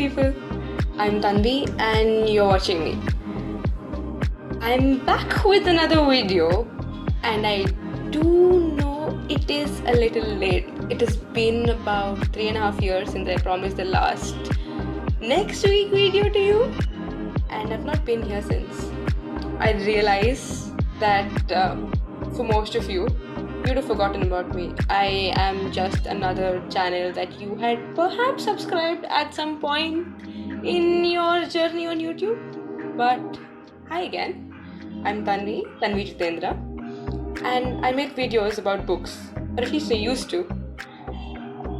people, I'm Tanvee and you're watching me. I'm back with another video and I do know it is a little late. It has been about 3.5 years since I promised the last next week video to you, and I've not been here since. I realize that for most of you, you'd have forgotten about me. I am just another channel that you had perhaps subscribed at some point in your journey on YouTube. But hi again, I'm Tanvee Jitendra, and I make videos about books, or at least I used to.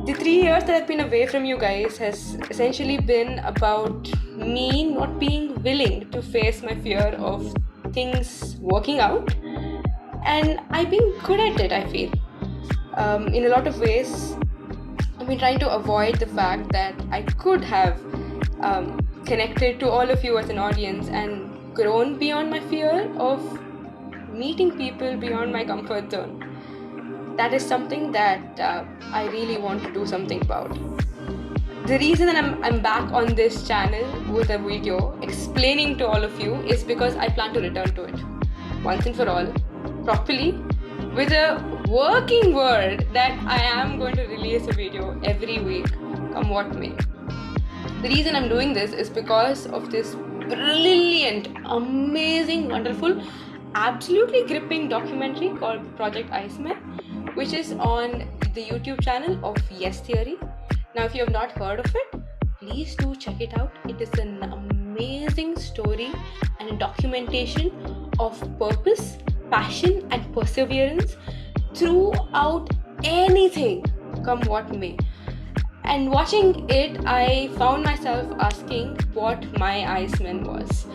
The 3 years that I've been away from you guys has essentially been about me not being willing to face my fear of things working out, and I've been good at it, I feel. In a lot of ways, I've been trying to avoid the fact that I could have connected to all of you as an audience and grown beyond my fear of meeting people beyond my comfort zone. That is something that I really want to do something about. The reason that I'm back on this channel with a video explaining to all of you is because I plan to return to it once and for all, properly, with a working word that I am going to release a video every week, come what may. The reason I'm doing this is because of this brilliant, amazing, wonderful, absolutely gripping documentary called Project Iceman, which is on the YouTube channel of Yes Theory. Now, if you have not heard of it, please do check it out. It is an amazing story and a documentation of purpose, passion, and perseverance throughout anything, come what may. And watching it, I found myself asking what my Iceman was.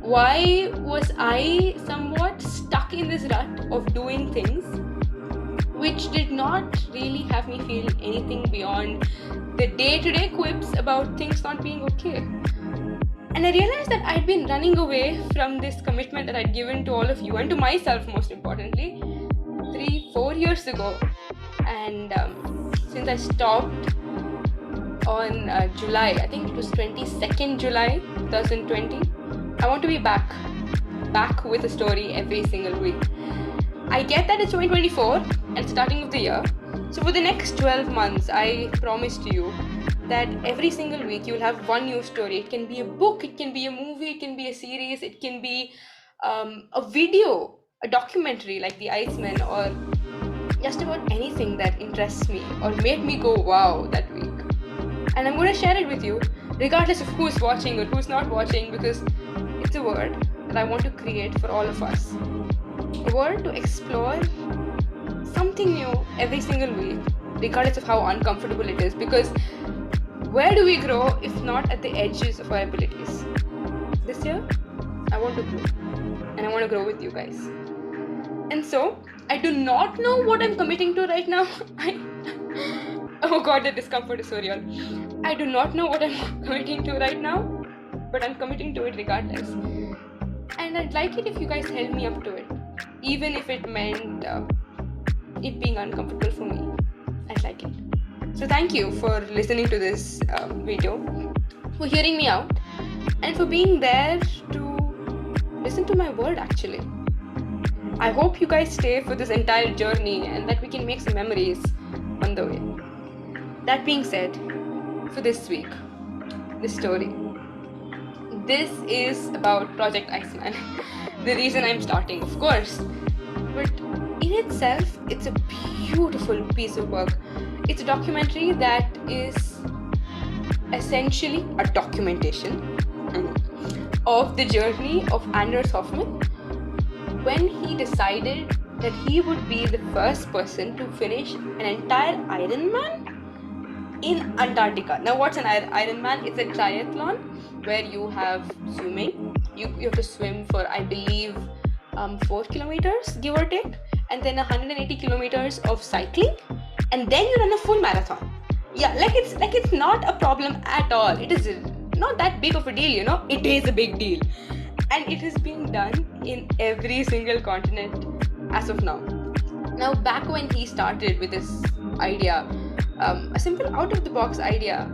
Why was I somewhat stuck in this rut of doing things which did not really have me feel anything beyond the day-to-day quips about things not being okay? And I realized that I'd been running away from this commitment that I'd given to all of you and to myself, most importantly, 3-4 years ago. And since I stopped on July, I think it was 22nd July 2020, I want to be back with a story every single week. I get that it's 2024 and starting of the year, so for the next 12 months, I promise to you that every single week you'll have one new story. It can be a book, it can be a movie, it can be a series, it can be a video, a documentary like The Iceman, or just about anything that interests me or made me go wow that week. And I'm going to share it with you regardless of who's watching or who's not watching, because it's a word that I want to create for all of us. A word to explore something new every single week, regardless of how uncomfortable it is, because where do we grow if not at the edges of our abilities? This year, I want to grow, and I want to grow with you guys. And so, I do not know what I'm committing to right now. Oh god, the discomfort is so real. I do not know what I'm committing to right now, but I'm committing to it regardless. And I'd like it if you guys held me up to it, even if it meant it being uncomfortable for me. I'd like it. So thank you for listening to this video, for hearing me out, and for being there to listen to my word actually. I hope you guys stay for this entire journey and that we can make some memories on the way. That being said, for this week, this story, this is about Project Iceman. The reason I'm starting, of course, but in itself, it's a beautiful piece of work. It's a documentary that is essentially a documentation of the journey of Anders Hoffman when he decided that he would be the first person to finish an entire Ironman in Antarctica. Now, what's an Ironman? It's a triathlon where you have swimming. You have to swim for, I believe, 4 kilometers, give or take, and then 180 kilometers of cycling, and then you run a full marathon. Yeah, like it's not a problem at all. It is not that big of a deal, you know. It is a big deal, and it is being done in every single continent as of now. Now, back when he started with this idea, a simple out-of-the-box idea,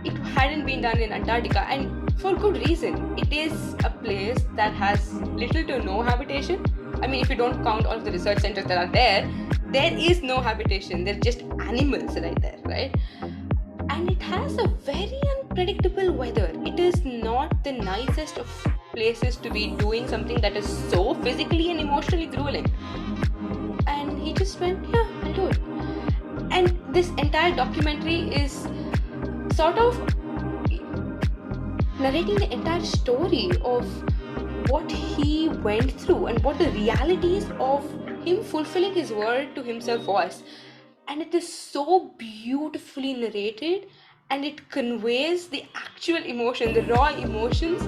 It hadn't been done in Antarctica, and for good reason. It is a place that has little to no habitation. I mean, if you don't count all of the research centers that are there, there is no habitation. They're just animals right there, right? And it has a very unpredictable weather. It is not the nicest of places to be doing something that is so physically and emotionally grueling. And he just went, yeah, I'll do it. And this entire documentary is sort of narrating the entire story of what he went through and what the realities of him fulfilling his word to himself was. And it is so beautifully narrated, and it conveys the actual emotion, the raw emotions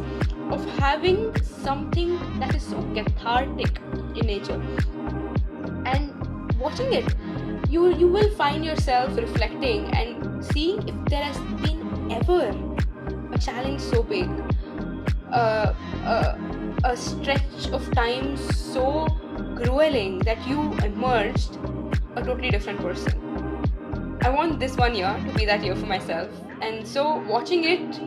of having something that is so cathartic in nature. And watching it, you will find yourself reflecting and seeing if there has been ever a challenge so big, a stretch of time so grueling that you emerged a totally different person. I want this 1 year to be that year for myself, and so watching it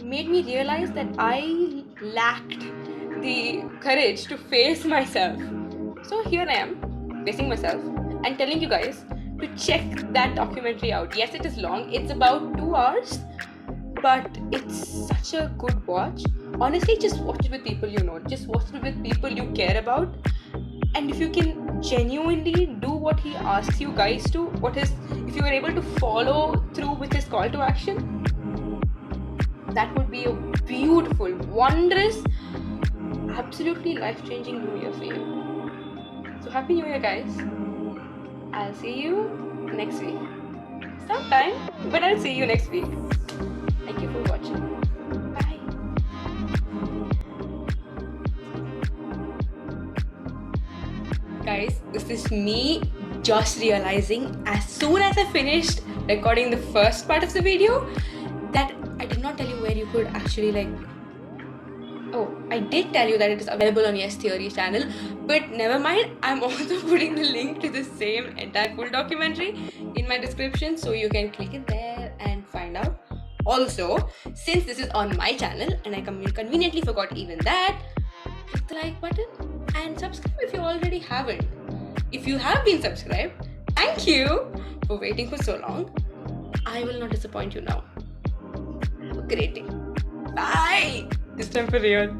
made me realize that I lacked the courage to face myself. So here I am, facing myself and telling you guys to check that documentary out. Yes, it is long, it's about 2 hours, but it's such a good watch. Honestly, just watch it with people you know, just watch it with people you care about. And if you can genuinely do what he asks you guys to, if you were able to follow through with his call to action, that would be a beautiful, wondrous, absolutely life-changing New Year for you. So Happy New Year, guys. I'll see you next week. Sometime, but I'll see you next week. Thank you for watching. Bye. Guys, this is me just realizing as soon as I finished recording the first part of the video that I did not tell you where you could actually I did tell you that it is available on Yes Theory channel, but never mind, I'm also putting the link to the same entire full documentary in my description, so you can click it there and find out. Also, since this is on my channel and I conveniently forgot even that, click the like button and subscribe if you already haven't. If you have been subscribed, thank you for waiting for so long. I will not disappoint you now. Have a great day. Bye! This time for real.